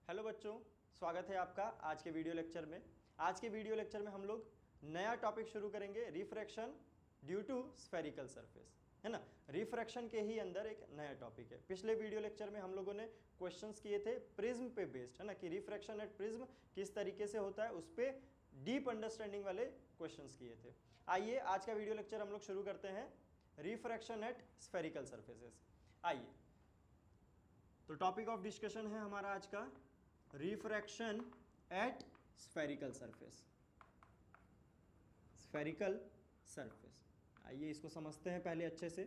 Hello बच्चों, स्वागत है आपका आज के वीडियो लेक्चर में। आज के वीडियो लेक्चर में हम लोग नया टॉपिक शुरू करेंगे, refraction due to spherical surface, है ना। रिफ्रैक्शन के ही अंदर एक नया टॉपिक है। पिछले वीडियो लेक्चर में हम लोगों ने क्वेश्चंस किए थे प्रिज्म पे बेस्ड, है ना, कि रिफ्रैक्शन एट प्रिज्म किस तरीके से होता है, उस पर डीप अंडरस्टैंडिंग वाले क्वेश्चंस किए थे। आइए आज का वीडियो लेक्चर हम लोग शुरू करते हैं, रिफ्रैक्शन एट स्फेरिकल सरफेसेस। आइए, तो टॉपिक ऑफ डिस्कशन है हमारा आज का refraction at spherical surface. Spherical surface, आइए इसको समझते हैं पहले अच्छे से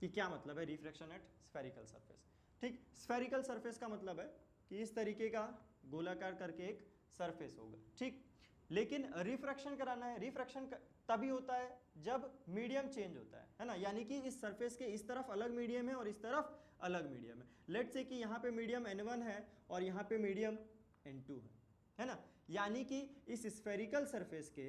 कि क्या मतलब है रिफ्रैक्शन एट स्फेरिकल सरफेस। ठीक, स्फेरिकल सरफेस का मतलब है कि इस तरीके का गोलाकार करके एक सरफेस होगा, ठीक। लेकिन रिफ्रैक्शन कराना है, रिफ्रैक्शन तभी होता है जब मीडियम चेंज होता है ना। यानी कि इस सरफेस के इस तरफ अलग मीडियम है और इस तरफ अलग मीडियम है। लेट्स से कि यहाँ पे मीडियम N1 है और यहाँ पे मीडियम N2 है ना। यानी कि इस स्फेरिकल सरफेस के,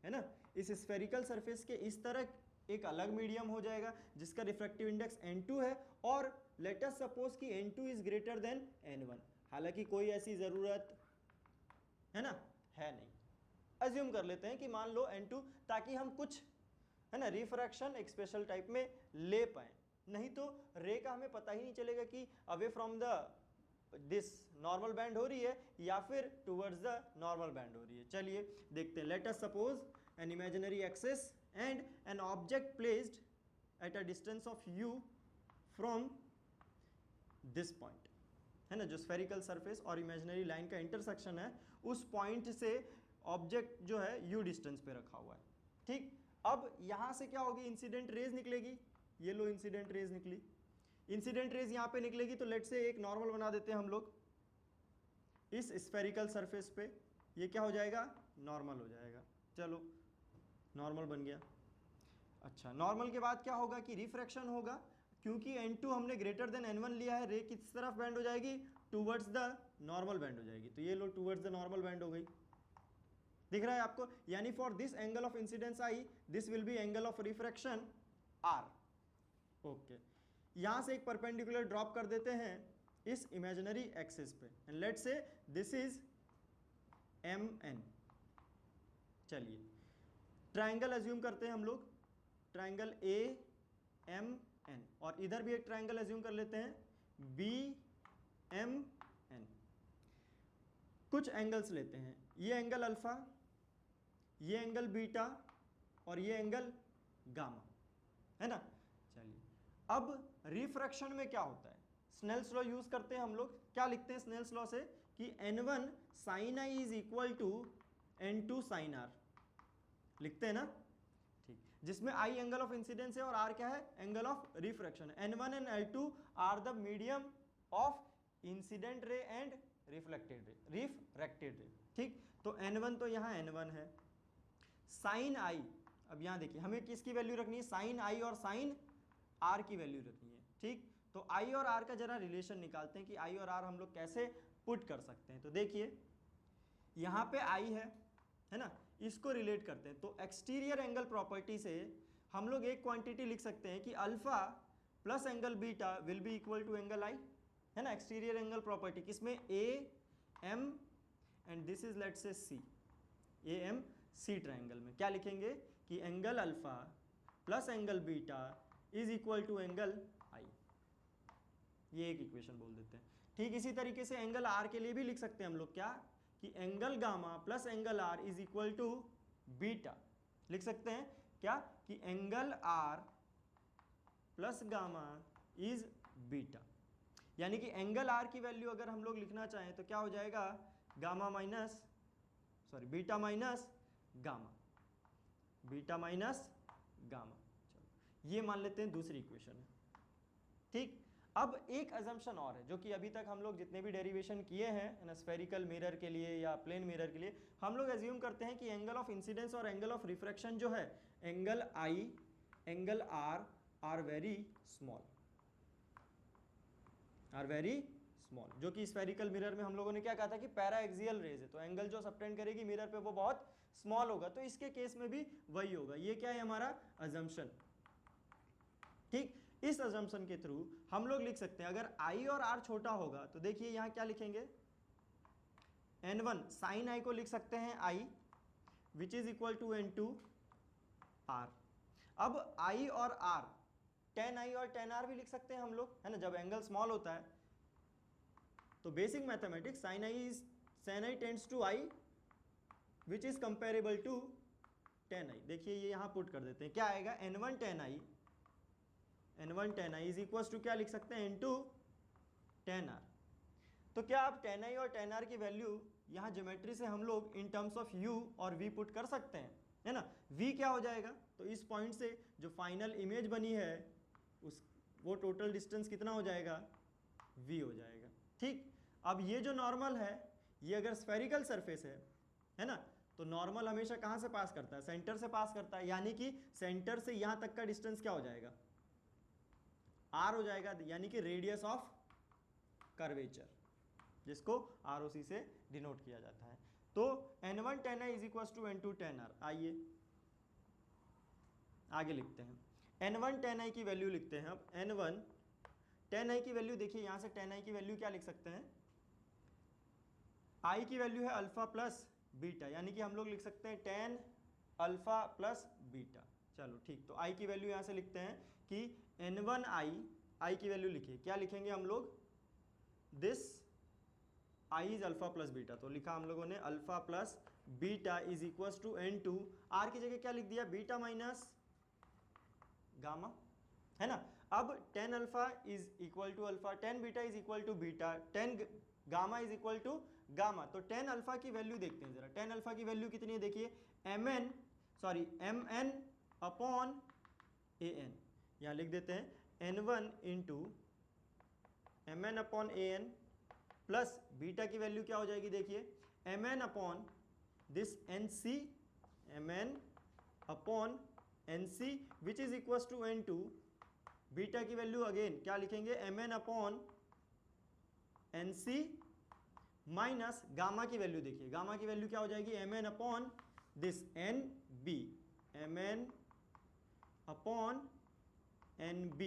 है ना, इस स्फेरिकल सरफेस के इस तरह एक अलग मीडियम हो जाएगा जिसका रिफ्रैक्टिव इंडेक्स N2 है, और लेट अस सपोज कि N2 is greater than N1। हालांकि कोई ऐसी ज़रूरत, है ना, है नहीं। अज्यूम कर लेते हैं कि मान लो N2, ताकि हम कुछ, है ना, रिफ्रैक्शन एक स्पेशल टाइप में ले पाए। नहीं तो रे का हमें पता ही नहीं चलेगा कि away from the this normal band हो रही है या फिर टुवर्ड्स द नॉर्मल बैंड हो रही है। चलिए देखते हैं। Let us suppose an imaginary axis and an object placed at a distance of u from this point, है ना, जो स्फेरिकल सरफेस और इमेजिनरी लाइन का इंटरसेक्शन है, उस पॉइंट से ऑब्जेक्ट जो है u डिस्टेंस पे रखा हुआ है, ठीक। अब यहां से क्या होगी, इंसिडेंट रेज निकलेगी। ये लो इंसिडेंट रेज निकली, इंसिडेंट रेज यहां पे निकलेगी। तो लेट से एक नॉर्मल बना देते हैं हम लोग इस स्फेरिकल सरफेस पे। ये क्या हो जाएगा, नॉर्मल हो जाएगा। चलो नॉर्मल बन गया। अच्छा, नॉर्मल के बाद क्या होगा कि रिफ्रैक्शन होगा, क्योंकि N2 हमने ग्रेटर देन N1 लिया है। रे किस तरफ बैंड हो जाएगी, टूवर्ड्स द नॉर्मल बैंड हो जाएगी। तो ये लो टूवर्ड्स द नॉर्मल बैंड हो गई, दिख रहा है आपको। यानी for this angle of incidence I, this will be angle of refraction R। Okay, यहां से एक परपेंडिकुलर ड्रॉप कर देते हैं इस इमेजिनरी एक्सिस पे, and let's say this is MN। चलिए ट्रायंगल अज्यूम करते हैं हम लोग, ट्रायंगल AMN, और इधर भी एक ट्रायंगल अज्यूम कर लेते हैं BMN। कुछ एंगल्स लेते हैं, ये एंगल अल्फा, ये एंगल बीटा और ये एंगल गामा, है ना। चलिए अब रिफ्रैक्शन में क्या होता है, स्नेल्स लॉ यूज करते हैं हम लोग। क्या लिखते हैं स्नेल्स लॉ से कि N1 sin I is equal to N2 sin R, लिखते हैं ना, ठीक। जिसमें I एंगल ऑफ इंसिडेंस है और R क्या है, एंगल ऑफ रिफ्रैक्शन है। N1 and L2 are the medium of incident ray and reflected ray, ठीक। तो N1 तो यहाँ N1 है, साइन I, अब यहाँ देखिए हमें किसकी वैल्यू रखनी है, साइन I और साइन R की वैल्यू रखनी है, ठीक। तो I और R का जरा रिलेशन निकालते हैं कि I और R हम लोग कैसे पुट कर सकते हैं। तो देखिए यहाँ पे I है ना, इसको रिलेट करते हैं। तो एक्सटीरियर एंगल प्रॉपर्टी से हम लोग एक क्वांटिटी लिख सकते हैं कि alpha plus angle beta will be equal to angle I, है ना। एक्सटीरियर एंगल प्रॉपर्टी किसमें, AM and this is let's say C, AMC triangle में क्या लिखेंगे कि angle alpha plus angle beta is equal to angle I। ये एक equation बोल देते हैं, ठीक। इसी तरीके से एंगल R के लिए भी लिख सकते हैं हम लोग, क्या कि angle gamma plus angle R is equal to beta. लिख सकते हैं क्या कि angle R plus gamma is beta. यानी कि एंगल R की वैल्यू अगर हम लोग लिखना चाहें तो क्या हो जाएगा, gamma minus, sorry beta minus gamma, beta minus gamma. चलो ये मान लेते हैं दूसरी इक्वेशन है, ठीक। अब एक अजम्पशन और है जो कि अभी तक हम लोग जितने भी डेरिवेशन किए हैं ना, स्फेरिकल मिरर के लिए या प्लेन मिरर के लिए, हम लोग एज्यूम करते हैं कि एंगल ऑफ इंसिडेंस और एंगल ऑफ रिफ्रैक्शन जो है, angle I, angle R are very small, are very small. जो कि स्फेरिकल मिरर में हम लोगों ने क्या कहा था कि पैरा एक्सियल रेज है, तो एंगल जो सबटेंड करेगी मिरर पे वो बहुत स्मॉल होगा। तो इसके केस में भी वही होगा। ये क्या है हमारा अजम्पशन, ठीक। इस अजम्पशन के थ्रू हम लोग लिख सकते हैं, अगर आई और आर छोटा होगा तो देखिए यहां क्या लिखेंगे, N1 साइन आई को लिख सकते हैं i which is equal to N2 r. अब आई और आर, टेन आई और टेन आर भी लिख सकते हैं हम लोग, है ना, जब एंगल स्मॉल होता है तो basic mathematics sine i tends to i which is comparable to tan i. देखिए ये यहां पुट कर देते हैं, क्या आएगा, N1 tan I is equal to क्या लिख सकते हैं, N2 टेन आर। तो क्या आप टेन आई और टेन आर की वैल्यू यहाँ ज्योमेट्री से हम लोग इन टर्म्स ऑफ u और v पुट कर सकते हैं, है ना। v क्या हो जाएगा, तो इस पॉइंट से जो फाइनल इमेज बनी है उस वो टोटल डिस्टेंस कितना हो जाएगा, v हो जाएगा। ठीक, अब ये जो नॉर्मल है ये अगर स्फेरिकल सरफेस है ना, तो नॉर्मल हमेशा कहाँ से पास करता है, सेंटर से पास करता है, यानी कि सेंटर से यहाँ तक का डिस्टेंस क्या हो जाएगा, r हो जाएगा, यानी कि रेडियस ऑफ कर्वेचर, जिसको ROC से डिनोट किया जाता है। तो N1 10 i is equal to N2 10 r। आइए आगे लिखते हैं, N1 10 i की वैल्यू लिखते हैं। अब N1 10 i की वैल्यू देखिए, यहां से 10 i की वैल्यू क्या लिख सकते हैं, i की वैल्यू है अल्फा प्लस बीटा, यानी कि हम लोग लिख सकते हैं 10 अल्फा प्लस बीटा। चलो ठीक, तो i की वैल्यू यहां से लिखते हैं कि N1 i की वैल्यू लिखिए, क्या लिखेंगे हम लोग, this i is alpha plus beta, तो लिखा हम लोगों ने alpha plus beta is equal to N2, r की जगह क्या लिख दिया, बीटा माइनस गामा, है ना। अब 10 alpha is equal to alpha, 10 beta is equal to beta, 10 gamma is equal to gamma. तो 10 अल्फा की वैल्यू देखते हैं जरा, 10 अल्फा की वैल्यू कितनी है, देखिए mn अपॉन an, यहाँ लिख देते हैं N1 into mn upon an plus beta की वैल्यू क्या हो जाएगी, देखिए mn upon this nc, mn upon nc which is equal to N2, beta की वैल्यू अगेन क्या लिखेंगे, mn upon nc minus gamma की वैल्यू, देखिए गामा की वैल्यू क्या हो जाएगी, mn upon this nb, mn upon nb,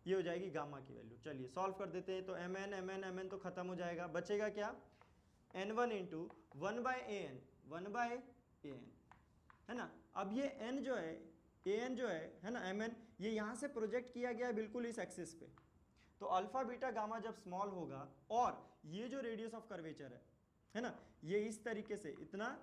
ये हो जाएगी गामा की वैल्यू। चलिए सॉल्व कर देते हैं, तो mn तो खत्म हो जाएगा, बचेगा क्या, n1 इंटू 1 बाय an, है ना। अब ये n जो है, an जो है ना, mn, ये यहाँ से प्रोजेक्ट किया गया है बिल्कुल इस एक्सिस पे। तो अल्फा बीटा गामा जब स्मॉल होगा और ये जो रेडियस ऑफ कर्वेचर है ना, ये इस तरीके से इतना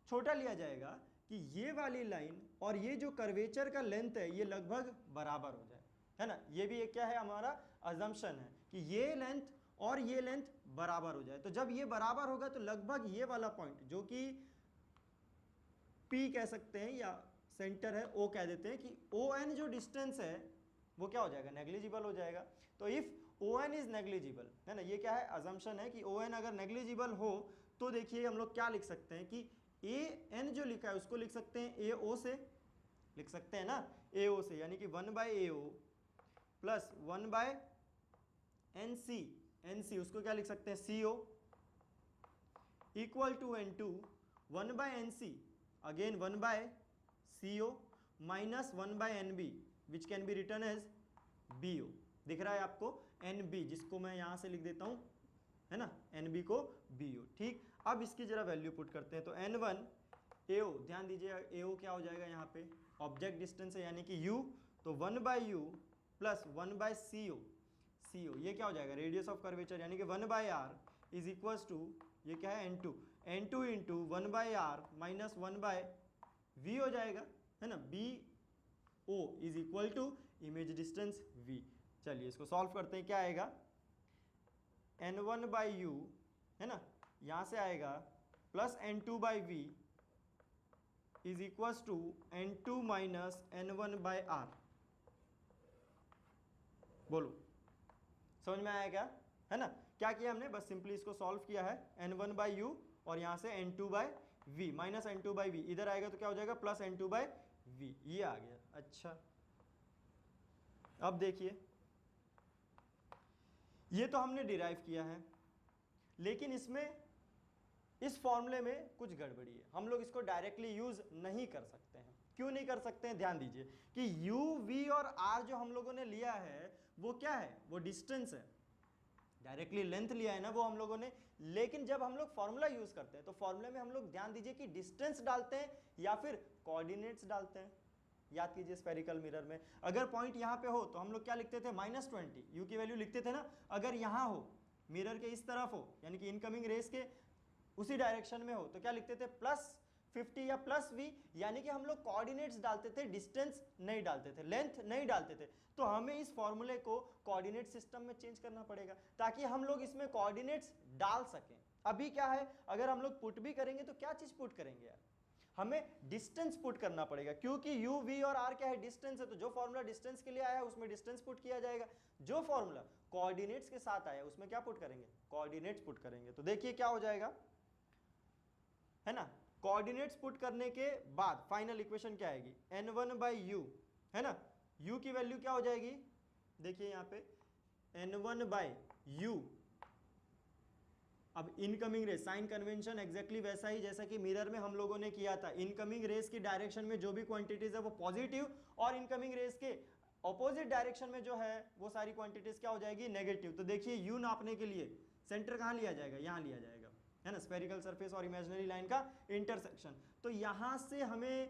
छोटा लिया जाएगा कि ये वाली लाइन और ये जो कर्वेचर का लेंथ है ये लगभग बराबर हो जाए, है ना। ये भी एक क्या है, हमारा अजम्पशन है कि ये लेंथ और ये लेंथ बराबर हो जाए। तो जब ये बराबर होगा तो लगभग ये वाला पॉइंट जो कि P कह सकते हैं या सेंटर है O कह देते हैं, कि ON जो डिस्टेंस है वो क्या हो जाएगा, नेग्लिजिबल हो जाएगा। तो इफ ON इज नेग्लिजिबल, है ना, ये क्या है, अजम्पशन है कि ON अगर नेग्लिजिबल हो तो देखिए हम लोग क्या लिख सकते हैं कि AN जो लिखा है उसको लिख सकते हैं AO से, लिख सकते हैं ना AO से, यानी कि 1 by AO plus 1 by NC उसको क्या लिख सकते हैं CO equal to N2 1 by NC again 1 by CO minus 1 by NB which can be written as BO। दिख रहा है आपको NB, जिसको मैं यहाँ से लिख देता हूँ, है ना, NB को BO। ठीक, अब इसकी जरा वैल्यू पुट करते हैं, तो N1 AO, ध्यान दीजिए AO क्या हो जाएगा, यहाँ पे ऑब्जेक्ट डिस्टेंस है यानी कि U, तो 1 by U plus 1 by CO, ये क्या हो जाएगा, रेडियस ऑफ कर्वेचर, यानी कि 1 by R is equal to ये क्या है N2 into 1 by R minus 1 by V हो जाएगा, है ना। BO is equal to image distance V। चलिए इसको सॉल्व करते हैं, क्या आएगा, N1 बाई U, है ना, यहाँ से आएगा plus N2 by V is equal to N2 minus N1 by R। बोलो समझ में आया क्या, है ना। क्या किया हमने, बस सिंपली इसको सॉल्व किया है, N1 बाई U और यहाँ से N2 by V minus N2 by V, इधर आएगा तो क्या हो जाएगा, प्लस N2 बाई V, ये आ गया। अच्छा अब देखिए, ये तो हमने डिराइव किया है, लेकिन इसमें इस फॉर्मूले में कुछ गड़बड़ी है, हम लोग इसको डायरेक्टली यूज नहीं कर सकते हैं। क्यों नहीं कर सकते हैं? ध्यान दीजिए कि u, v और r जो हम लोगों ने लिया है वो क्या है? वो डिस्टेंस है, डायरेक्टली लेंथ लिया है ना वो हम लोगों ने। लेकिन जब हम लोग फॉर्मूला यूज करते हैं तो फॉर्मूले में हम लोग ध्यान दीजिए कि डिस्टेंस डालते हैं या फिर कोऑर्डिनेट्स डालते हैं। याद कीजिए स्फेरिकल मिरर में अगर पॉइंट यहां पे हो तो हम लोग क्या लिखते थे? -20 u की वैल्यू लिखते थे ना। अगर यहां हो, मिरर के इस तरफ हो, यानी कि इनकमिंग रेस के उसी डायरेक्शन में हो, तो क्या लिखते थे? +50 या +v, यानी कि हम लोग कोऑर्डिनेट्स डालते थे, डिस्टेंस नहीं डालते थे, लेंथ नहीं डालते थे। तो हमें इस फॉर्मूले को कोऑर्डिनेट सिस्टम में चेंज करना पड़ेगा ताकि हम लोग इसमें कोऑर्डिनेट्स डाल सकें। अभी क्या है, अगर हम लोग पुट भी करेंगे तो क्या चीज पुट करेंगे यार? हमें डिस्टेंस पुट करना पड़ेगा, क्योंकि u, v और r क्या है? डिस्टेंस है। तो जो फॉर्मूला डिस्टेंस के लिए आया है उसमें डिस्टेंस पुट किया जाएगा, जो फॉर्मूला कोऑर्डिनेट्स के साथ आया है उसमें क्या पुट करेंगे? कोऑर्डिनेट्स पुट करेंगे। तो देखिए क्या हो जाएगा, है ना? कोऑर्डिनेट्स पुट करने के बाद फाइनल इक्वेशन क्या आएगी? n1/u, है ना? u की वैल्यू क्या हो जाएगी? देखिए यहां पे n1/u। अब incoming rays, sign convention exactly वैसा ही जैसा कि मिरर में हम लोगों ने किया था। इनकमिंग रेस की डायरेक्शन में जो भी क्वांटिटीज है वो पॉजिटिव, और इनकमिंग रेस के ऑपोजिट डायरेक्शन में जो है वो सारी क्वांटिटीज क्या हो जाएगी? नेगेटिव। तो देखिए u नापने के लिए सेंटर कहां लिया जाएगा? यहां लिया जाएगा, है ना? स्फेरिकल सरफेस और इमेजिनरी लाइन का इंटरसेक्शन। तो यहां से हमें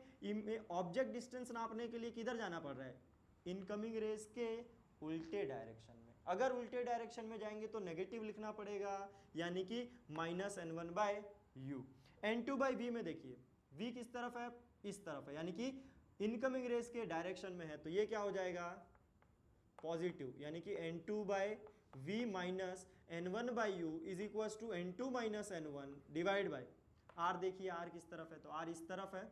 ऑब्जेक्ट डिस्टेंस नापने के लिए किधर जाना पड़ रहा है? इनकमिंग रेस के उल्टे डायरेक्शन में। अगर उल्टे डायरेक्शन में जाएंगे तो नेगेटिव लिखना पड़ेगा, यानी कि -n1/u। n2/v में देखिए v किस तरफ है? इस तरफ है, यानी कि इनकमिंग रेस के डायरेक्शन में है। तो ये क्या हो जाएगा? पॉजिटिव, यानी कि n2/v minus n1/u is equal to n2 minus n1 divide by r। देखिए r किस तरफ है? तो r इस तरफ है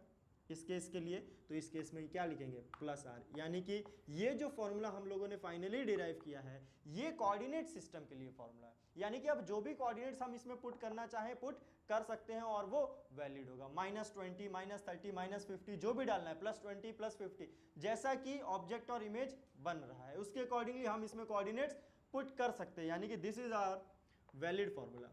इस केस के लिए, तो इस केस में क्या लिखेंगे? +r। यानी कि ये जो फॉर्मूला हम लोगों ने फाइनली डिराइव किया है ये कोऑर्डिनेट सिस्टम के लिए फॉर्मूला है। यानी कि अब जो भी कोऑर्डिनेट्स हम इसमें पुट करना चाहें पुट कर सकते हैं और वो वैलिड होगा। -20, -30, -50 जो भी डालना है, +20 +50 जैसा कि ऑब्जेक्ट और इमेज बन रहा है उसके अकॉर्डिंगली हम इसमें कोऑर्डिनेट्स पुट कर सकते हैं। यानी कि this is our valid formula.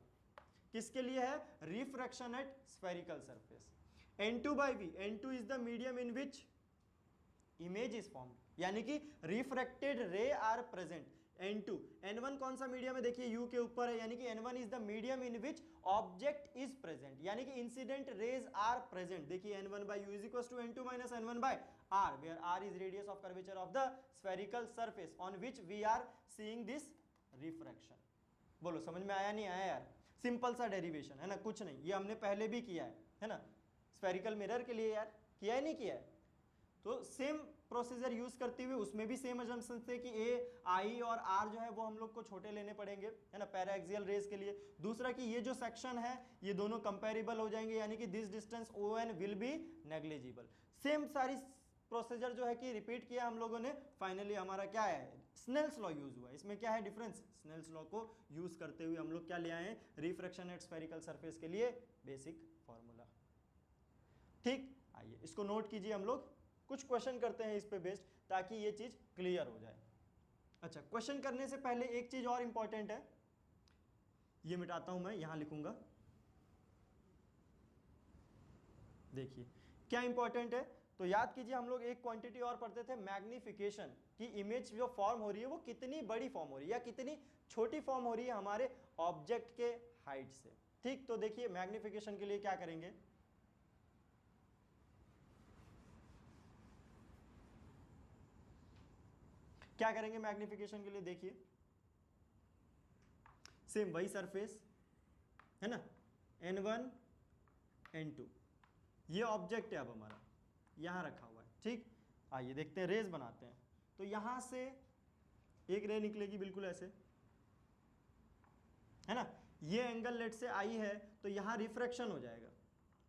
किसके लिए है? Refraction at spherical surface. n2/v, n2 is the medium in which image is formed, यानी कि रिफ्रैक्टेड रे आर प्रेजेंट। n2, n1 कौन सा मीडियम है? देखिए u के ऊपर है, यानी कि n1 is the medium in which object is present, यानी कि इंसिडेंट रेज आर प्रेजेंट। देखिए n1/u is equals to n2 minus n1/r, where r is radius of curvature of the spherical surface on which we are seeing this refraction। बोलो समझ में आया नहीं आया यार? सिंपल सा डेरिवेशन है ना, कुछ नहीं, ये हमने पहले भी किया है ना? स्फेरिकल मिरर के लिए यार किया है नहीं किया है? तो सेम प्रोसीजर यूज करते हुए उसमें भी सेम असम्पशन थे कि ए, आई और आर जो है वो हम लोग को छोटे लेने पड़ेंगे, है ना, पैराएक्सियल रेस के लिए। दूसरा कि ये जो सेक्शन है ये दोनों कंपेरेबल हो जाएंगे, यानी कि this distance O N will be negligible. Same सारी प्रोसीजर जो है कि रिपीट किया हम लोगों ने। फाइनली हमारा क्या है? स्नेल्स लॉ यूज हुआ। इसमें क्या है डिफरेंस? स्नेल्स लॉ को यूज करते हुए हम लोग क्या ले आए हैं? रिफ्रैक्शन एट स्फेरिकल सरफेस के लिए बेसिक फॉर्मूला। ठीक, आइए इसको नोट कीजिए। हम लोग कुछ क्वेश्चन करते हैं इस पे बेस्ड, ताकि ये चीज क्लियर हो जाए। अच्छा, क्वेश्चन करने से पहले एक चीज और इंपॉर्टेंट है, ये मिटाता हूं मैं, यहां लिखूंगा। देखिए क्या इंपॉर्टेंट है, तो याद कीजिए हम लोग एक क्वांटिटी और पढ़ते थे, मैग्निफिकेशन, कि इमेज जो फॉर्म हो रही है वो कितनी बड़ी फॉर्म हो रही है या कितनी छोटी फॉर्म हो रही है हमारे ऑब्जेक्ट के हाइट से। ठीक, तो देखिए मैग्निफिकेशन के लिए क्या करेंगे? क्या करेंगे मैग्निफिकेशन के लिए? देखिए सेम वही सरफेस है ना, n1 n2, ये ऑब्जेक्ट है अब हमारा यहां रखा हुआ है। ठीक, आइए देखते हैं, रेज बनाते हैं। तो यहां से एक रे निकलेगी बिल्कुल ऐसे, है ना, ये एंगल लेट से आई है तो यहां रिफ्रैक्शन हो जाएगा,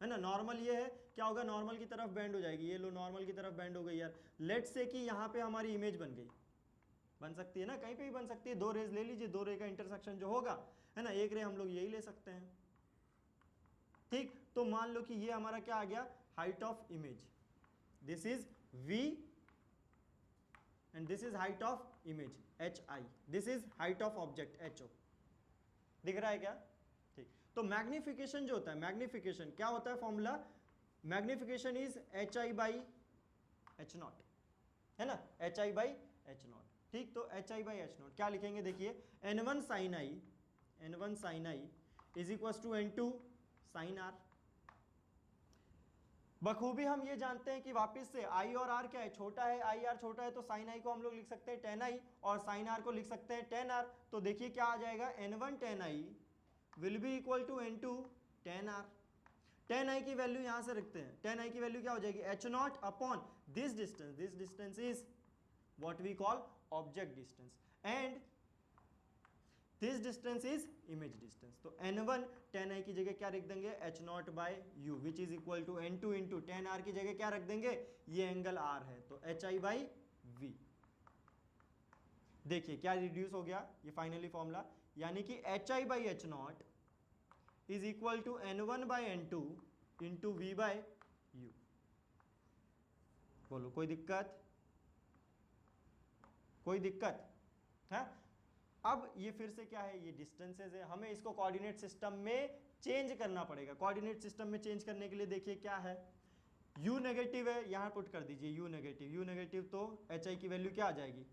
है ना। नॉर्मल ये है, क्या होगा? नॉर्मल की तरफ बेंड हो जाएगी। ये लो नॉर्मल की तरफ बेंड हो गई यार। लेट से कि यहां पे हमारी इमेज बन गई, बन सकती है ना, कहीं पे भी बन सकती है। दो रेज ले लीजिए, दो रे का इंटरसेक्शन जो होगा, है ना, एक रे हम लोग यही ले सकते हैं। ठीक, तो मान लो कि ये हमारा क्या आ गया? Height of image. This is v and this is height of image hi, this is height of object ho। दिख रहा है क्या? ठीक, तो मैग्निफिकेशन जो होता है, मैग्निफिकेशन क्या होता है? Formula magnification is hi by H naught, है ना, H I by H naught. ठीक, तो H I by H naught क्या लिखेंगे, देखिए N1 sine I, N1 sine I is equal to N2 sine R. बखूबी हम ये जानते हैं कि वापस से आई और आर क्या है, छोटा है, आई आर छोटा है, तो साइन आई को हम लोग लिख सकते हैं टेन आई और साइन आर को लिख सकते हैं टेन आर। तो देखिए क्या आ जाएगा, N1 tan i will be equal to N2 tan r. Tan आई की वैल्यू यहां से रखते हैं, टेन आई की वैल्यू क्या हो जाएगी, H naught upon this distance is what we call object distance and this distance is image distance. तो N1 टेन आई की जगह क्या रख देंगे, H naught by U which is equal to N2 into tan R की जगह क्या रख देंगे, ये एंगल आर है तो एच आई बाई वी। देखिए क्या रिड्यूस हो गया ये फाइनली फॉर्मूला, यानी कि H I by H naught is equal to N1 by N2 into V by U. बोलो कोई दिक्कत, कोई दिक्कत है? अब ये फिर से क्या है, ये डिस्टेंसेस है, हमें इसको कोऑर्डिनेट सिस्टम में चेंज करना पड़ेगा। कोऑर्डिनेट सिस्टम में चेंज करने के लिए देखिए क्या है, u नेगेटिव है, यहाँ पुट कर दीजिए u नेगेटिव, तो एच आई की वैल्यू क्या आ जाएगी,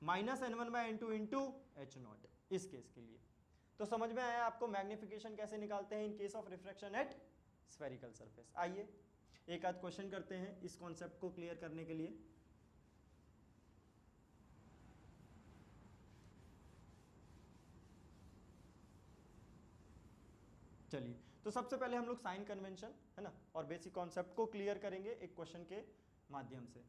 minus N1 by N2 into H not इस केस के लिए। तो समझ में आया आपको मैग्निफिकेशन कैसे निकालते हैं in case of refraction at spherical surface. आइए एक आध क्वेश्चन करते हैं इस कॉन्सेप्ट को क्लियर करने के लिए। चलिए, तो सबसे पहले हम लोग साइन कन्वेंशन है ना और बेसिक कॉन्सेप्ट को क्लियर करेंगे एक क्वेश्चन के माध्यम से।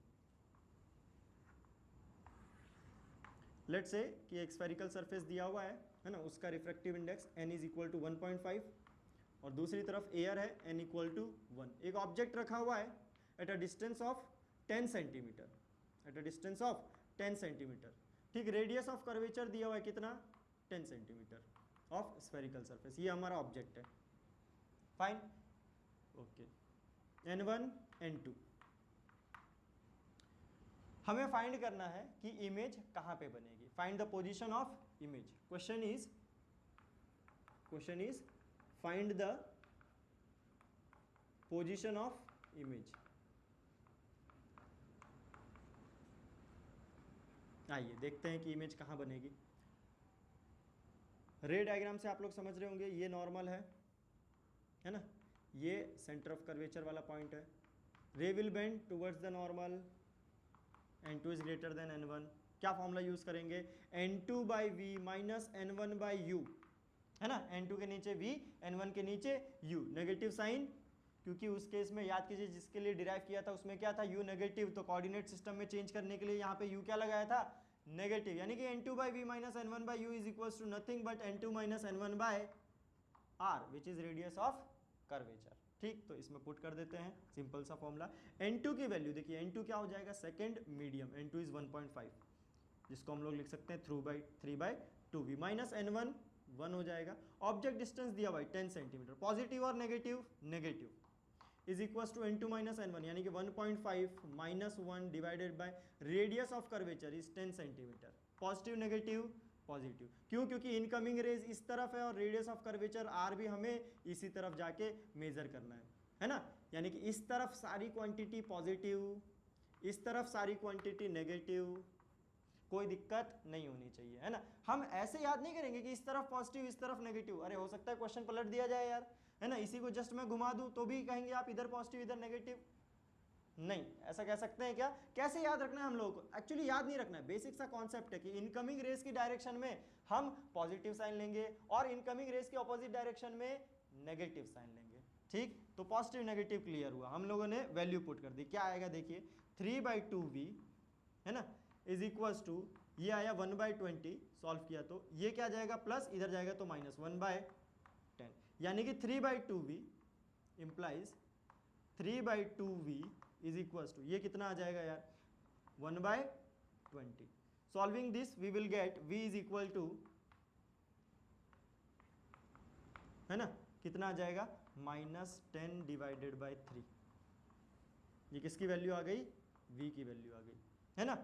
लेट्स से कि एक स्फेरिकल सरफेस दिया हुआ है ना, उसका refractive index n is equal to 1.5 और दूसरी तरफ एयर है n इक्वल टू 1। एक ऑब्जेक्ट रखा हुआ है at a distance of 10 centimetre, at a distance of 10 centimetre. ठीक, रेडियस ऑफ कर्वेचर दिया हुआ है कितना, 10 सेंटीमीटर ऑफ स्फेरिकल सरफेस, ये हमारा ऑब्जेक्ट है। फाइन, ओके, N1 N2 हमें फाइंड करना है कि इमेज कहाँ पे बनेगी, find the position of image. Question is find the position of image. आइए देखते हैं कि इमेज कहाँ बनेगी। रे डायग्राम से आप लोग समझ रहे होंगे, ये नॉर्मल है ना, ये सेंटर ऑफ कर्वेचर वाला पॉइंट है। Ray will bend towards the normal, N2 is greater than N1। क्या फॉर्मूला यूज करेंगे, N2 by V minus N1 by U, है ना, N2 के नीचे V, N1 के नीचे U। नेगेटिव साइन, क्योंकि उस केस में याद कीजिए जिसके लिए डिराइव किया था उसमें क्या था, U नेगेटिव, तो कोऑर्डिनेट सिस्टम में चेंज करने के लिए यहाँ पे U क्या लगाया था, नेगेटिव, यानी कि N2 by V minus N1 by U is equal to nothing but N2 minus N1 by R which is radius of curvature. ठीक, तो इसमें पुट कर देते हैं सिंपल सा फॉर्मूला। N2 की वैल्यू देखिए, N2 क्या हो जाएगा, सेकंड मीडियम, N2 इज 1.5, जिसको हम लोग लिख सकते हैं 3/2v माइनस N1 1 हो जाएगा। ऑब्जेक्ट डिस्टेंस दिया हुआ है 10 सेंटीमीटर, पॉजिटिव और negative, negative is equal to N2 minus N1, यानी कि 1.5 minus 1 divided by radius of curvature is 10 centimetre. Positive negative positive, क्यों, क्योंकि इनकमिंग रेज इस तरफ है और रेडियस ऑफ कर्वेचर आर भी हमें इसी तरफ जाके मेजर करना है ना, यानी कि इस तरफ सारी क्वांटिटी पॉजिटिव, इस तरफ सारी क्वांटिटी नेगेटिव, कोई दिक्कत नहीं होनी चाहिए, है ना। हम ऐसे याद नहीं करेंगे कि इस तरफ पॉजिटिव इस तरफ नेगेटिव, अरे हो सकता है क्वेश्चन पलट दिया जाए यार, है ना, इसी को जस्ट मैं घुमा दूं तो भी कहेंगे आप इधर पॉजिटिव इधर नेगेटिव, नहीं ऐसा कह सकते हैं क्या, कैसे याद रखना है हम लोगों को, एक्चुअली याद नहीं रखना है, बेसिक सा कॉन्सेप्ट है कि इनकमिंग रेस की डायरेक्शन में हम पॉजिटिव साइन लेंगे और इनकमिंग रेस के ऑपोजिट डायरेक्शन में नेगेटिव साइन लेंगे। ठीक, तो पॉजिटिव नेगेटिव क्लियर हुआ, हम लोगों ने वैल्यू पुट कर दी, क्या आएगा देखिए 3/2v है ना इज इक्वल्स टू, ये आया 1/20, सॉल्व किया तो ये क्या जाएगा प्लस, इधर जाएगा तो माइनस 1/10, यानी कि 3/2v implies 3/2v is equals to, ये कितना आ जाएगा यार 1/20। Solving this we will get v is equal to, है ना, कितना आ जाएगा -10 डिवाइडेड बाई 3। ये किसकी वैल्यू आ गई, v की वैल्यू आ गई, है ना।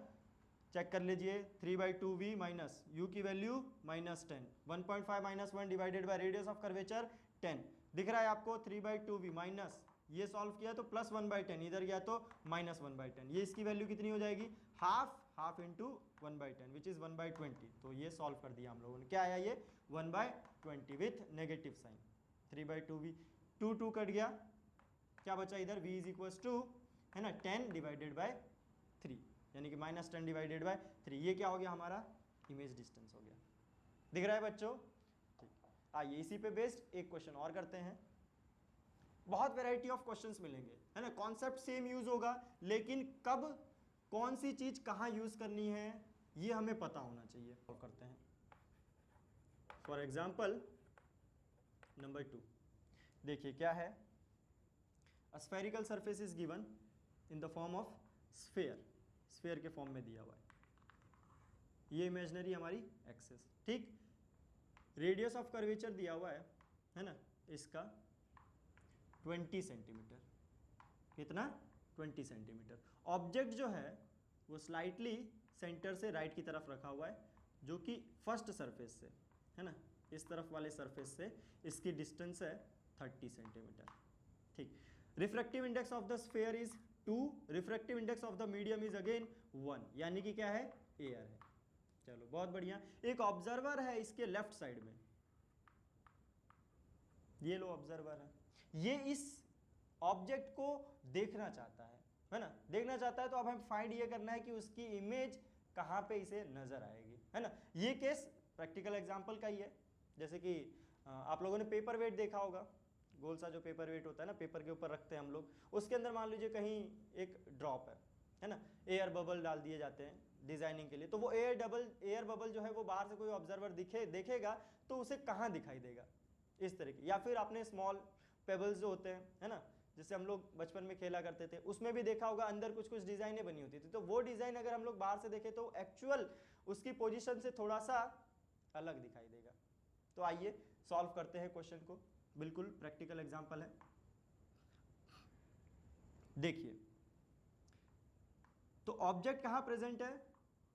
चेक कर लीजिए 3/2v माइनस u की value -10, 1.5 minus 1 divided by radius of curvature 10, दिख रहा है आपको 3/2v माइनस ये सॉल्व किया तो +1/10, इधर गया तो -1/10, ये इसकी वैल्यू कितनी हो जाएगी, हाफ इंटू 1/10 विच इज 1/20। तो ये सॉल्व कर दिया हम लोगों ने, क्या आया ये 1/20 with negative sign, 3/2v, 2 cut गया, क्या बचा इधर v इज इक्वल टू है ना 10 डिवाइडेड बाय 3, यानी कि -10 डिवाइडेड बाय 3, ये क्या हो गया हमारा इमेज डिस्टेंस हो गया। दिख रहा है बच्चों, ठीक। आइए इसी पे बेस्ड एक क्वेश्चन और करते हैं। बहुत वैरायटी ऑफ क्वेश्चंस मिलेंगे, है ना, कॉन्सेप्ट सेम यूज होगा, लेकिन कब कौन सी चीज कहां यूज करनी है ये हमें पता होना चाहिए। तो करते हैं, फॉर एग्जाम्पल नंबर 2, देखिए क्या है, a spherical surface is given in the form of sphere, sphere के फॉर्म में दिया हुआ है, ये इमेजिनरी हमारी एक्सिस, ठीक। रेडियस ऑफ कर्वेचर दिया हुआ है ना, इसका 20 सेंटीमीटर, कितना 20 सेंटीमीटर। ऑब्जेक्ट जो है वो स्लाइटली सेंटर से राइट की तरफ रखा हुआ है, जो कि फर्स्ट सरफेस से, है ना, इस तरफ वाले सरफेस से इसकी डिस्टेंस है 30 सेंटीमीटर, ठीक। Refractive index of the sphere is 2, refractive index of the medium is again 1, यानी कि क्या है एयर है। चलो बहुत बढ़िया। एक ऑब्जर्वर है इसके लेफ्ट साइड में, ये लो ऑब्जर्वर है, ये इस ऑब्जेक्ट को देखना चाहता है ना, देखना चाहता है, तो अब हमें फाइंड ये करना है कि उसकी इमेज कहाँ पे इसे नजर आएगी, है ना। ये केस प्रैक्टिकल एग्जांपल का ही है, जैसे कि आप लोगों ने पेपर वेट देखा होगा, गोल सा जो पेपर वेट होता है ना, पेपर के ऊपर रखते हैं हम लोग, उसके अंदर मान लीजिए कहीं एक ड्रॉप है ना, एयर बबल डाल दिए जाते हैं डिजाइनिंग के लिए, तो वो एयर बबल जो है वो बाहर से कोई ऑब्जर्वर देखेगा तो उसे कहाँ दिखाई देगा, इस तरीके। या फिर आपने स्मॉल पेबल्स जो होते हैं, है ना, जिससे हम लोग बचपन में खेला करते थे, उसमें भी देखा होगा अंदर कुछ कुछ डिजाइनें बनी होती थी, तो वो डिजाइन अगर हम लोग बाहर से देखें तो एक्चुअल उसकी पोजीशन से थोड़ा सा अलग दिखाई देगा। तो आइए सॉल्व करते हैं क्वेश्चन को, बिल्कुल प्रैक्टिकल एग्जांपल है। देखिए, तो ऑब्जेक्ट कहाँ प्रेजेंट है,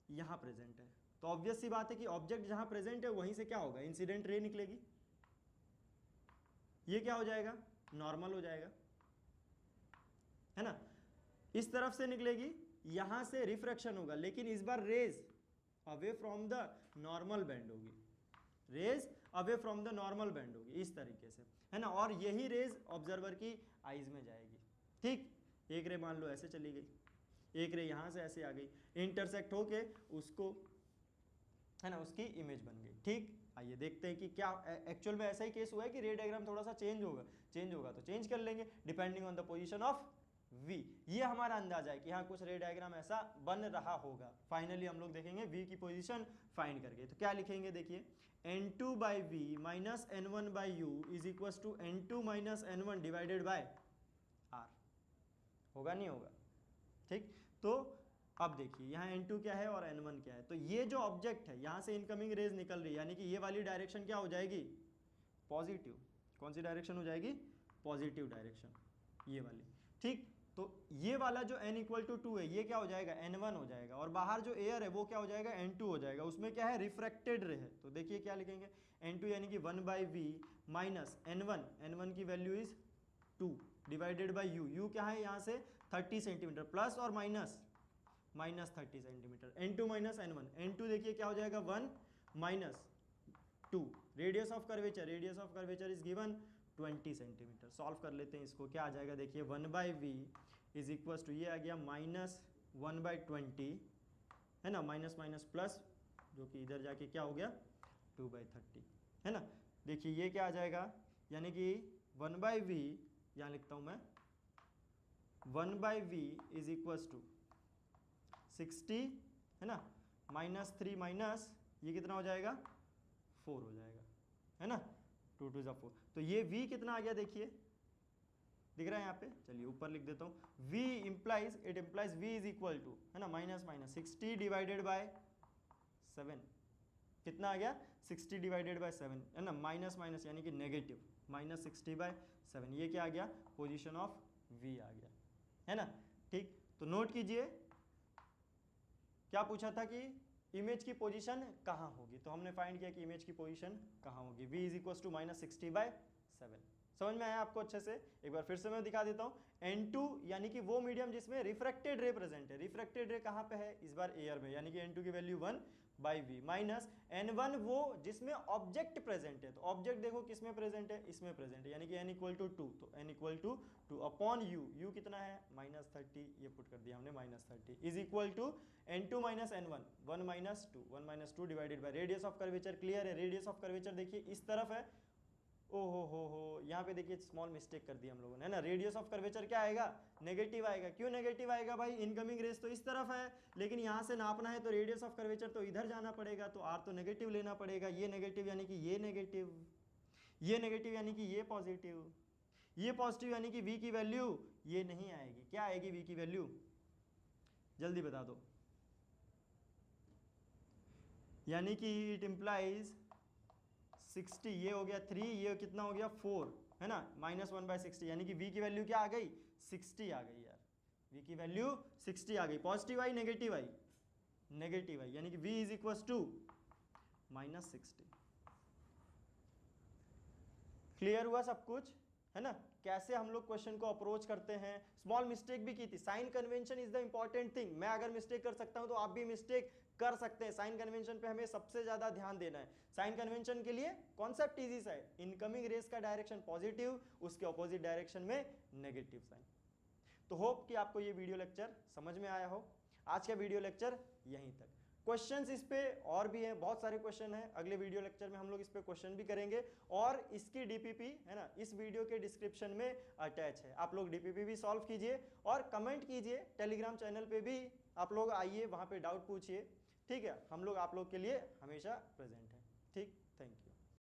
यहां प्रेजेंट है, तो ऑब्वियस सी बात है कि ऑब्जेक्ट जहां प्रेजेंट है वहीं से क्या होगा, इंसिडेंट रे निकलेगी, ये क्या हो जाएगा नॉर्मल हो जाएगा, है ना, इस तरफ से निकलेगी, यहां से रिफ्रैक्शन होगा, लेकिन इस बार rays away from the normal bend होगी, rays away from the normal bend होगी, इस तरीके से, है ना, और यही रेज ऑब्जर्वर की आईज में जाएगी, ठीक। एक रे मान लो ऐसे चली गई, एक रे यहां से ऐसे आ गई, इंटरसेक्ट होके उसको, है ना, उसकी इमेज बन गई, ठीक। आइए देखते हैं कि क्या एक्चुअल में ऐसा ही केस हुआ है कि रे डायग्राम थोड़ा सा चेंज होगा तो चेंज कर लेंगे depending on the position of v, ये हमारा अंदाजा है कि हाँ कुछ रे डायग्राम ऐसा बन रहा होगा। फाइनली हम लोग देखेंगे v की पोजीशन फाइंड करके, तो क्या लिखेंगे, देखिए n2/v minus n1/u is equal to n2 minus n1 divided by r, होगा नहीं होगा, ठीक। तो अब देखिए यहाँ n2 क्या है और n1 क्या है, तो ये जो ऑब्जेक्ट है यहाँ से इनकमिंग रेज निकल रही है, यानी कि ये वाली डायरेक्शन क्या हो जाएगी पॉजिटिव, कौन सी डायरेक्शन हो जाएगी पॉजिटिव डायरेक्शन, ये वाली, ठीक। तो ये वाला जो n इक्वल टू 2 है ये क्या हो जाएगा n1 हो जाएगा, और बाहर जो एयर है वो क्या हो जाएगा n2 हो जाएगा, उसमें क्या है रिफ्रैक्टेड रे है, तो देखिए क्या लिखेंगे n2 यानी कि 1/v माइनस n1 की value is 2 divided by u क्या है यहाँ से 30 सेंटीमीटर, प्लस और minus -30 centimetre, n2 minus n1 देखिए क्या हो जाएगा 1 minus 2, radius of curvature is given 20 centimetre. Solve कर लेते हैं इसको, क्या आ जाएगा देखिए 1/v इज इक्वल टू, ये आ गया -1/20, है ना, माइनस माइनस प्लस, जो कि इधर जाके क्या हो गया 2/30, है ना। देखिए ये क्या आ जाएगा, यानी कि 1/v, यहाँ लिखता हूँ मैं 1/v इज इक्वल टू 60, है ना, -3 माइनस ये कितना हो जाएगा 4 हो जाएगा, है ना, 2 2 4, तो ये v कितना आ गया देखिए, दिख रहा है यहाँ पे, चलिए ऊपर लिख देता हूँ, v implies v is equal to, है ना, माइनस 60 डिवाइडेड बाय 7, कितना आ गया 60 डिवाइडेड बाय 7, है ना, माइनस यानी कि नेगेटिव, -60/7, ये क्या आ गया पोजीशन ऑफ v आ गया, है ना, ठीक। तो नोट कीजिए क्या पूछा था कि इमेज की पोजीशन कहाँ होगी, तो हमने फाइंड किया कि इमेज की पोजीशन कहाँ होगी, v इज इक्वल टू -60/7। समझ में आया आपको अच्छे से? एक बार फिर से मैं दिखा देता हूँ। N2 यानी कि वो मीडियम जिसमें रिफ्रैक्टेड रे प्रेजेंट है। रिफ्रैक्टेड रे कहाँ पे है? इस बार एयर में, यानी कि N2 की वैल्यू 1/v माइनस N1 वो जिसमें ऑब्जेक्ट प्रेजेंट है। तो ऑब्जेक्ट देखो किसमें प्रेजेंट है? इसमें प्रेजेंट है, यानी कि n इक्वल टू 2, तो n equal to 2 upon u कितना है? -30, ये पुट कर दिया हमने -30 is equal to N2 minus N1, 1 - 2 divided by radius of curvature. Clear है? रेडियस ऑफ कर्वेचर देखिए इस तरफ है। ओ हो, यहाँ पे देखिए स्मॉल मिस्टेक कर दी हम लोगों ने, है ना। रेडियस ऑफ कर्वेचर क्या आएगा? नेगेटिव आएगा। क्यों नेगेटिव आएगा भाई? इनकमिंग रेस तो इस तरफ है, लेकिन यहाँ से नापना है तो रेडियस ऑफ कर्वेचर तो इधर जाना पड़ेगा, तो आर तो नेगेटिव लेना पड़ेगा। ये नेगेटिव यानी कि ये नेगेटिव, ये नेगेटिव यानी कि ये पॉजिटिव, ये पॉजिटिव यानी कि वी की वैल्यू ये नहीं आएगी। क्या आएगी वी की वैल्यू? जल्दी बता दो। यानी कि इट इम्प्लाइज 60, ये हो गया 3, ये कितना हो गया 4, है ना, -1/60, यानी कि v की वैल्यू क्या आ गई? 60 आ गई यार। v की वैल्यू 60 आ गई। पॉजिटिव आई नेगेटिव आई? नेगेटिव आई, यानी कि v is equal to -60। Clear हुआ सब कुछ, है ना? कैसे हम लोग क्वेश्चन को अप्रोच करते हैं। स्मॉल मिस्टेक भी की थी। Sign convention is the important thing. मैं अगर मिस्टेक कर सकता हूं तो आप भी मिस्टेक कर सकते हैं। साइन कन्वेंशन पे हमें सबसे ज्यादा ध्यान देना है। साइन कन्वेंशन के लिए कॉन्सेप्ट इजी सा है, इनकमिंग रेस का डायरेक्शन पॉजिटिव, उसके ऑपोजिट डायरेक्शन में नेगेटिव साइन। तो होप कि आपको ये वीडियो लेक्चर समझ में आया हो। आज का वीडियो लेक्चर यहीं तक। क्वेश्चंस इस पे और भी हैं, बहुत सारे क्वेश्चन हैं। अगले वीडियो लेक्चर में हम लोग इस पे क्वेश्चन भी करेंगे, और इसकी डीपीपी, है ना, इस वीडियो के डिस्क्रिप्शन में अटैच है। आप लोग डीपीपी भी सॉल्व कीजिए और कमेंट कीजिए। टेलीग्राम चैनल पे भी आप लोग आइए, वहाँ पे डाउट पूछिए। ठीक है, हम लोग आप लोग के लिए हमेशा प्रेजेंट हैं। ठीक।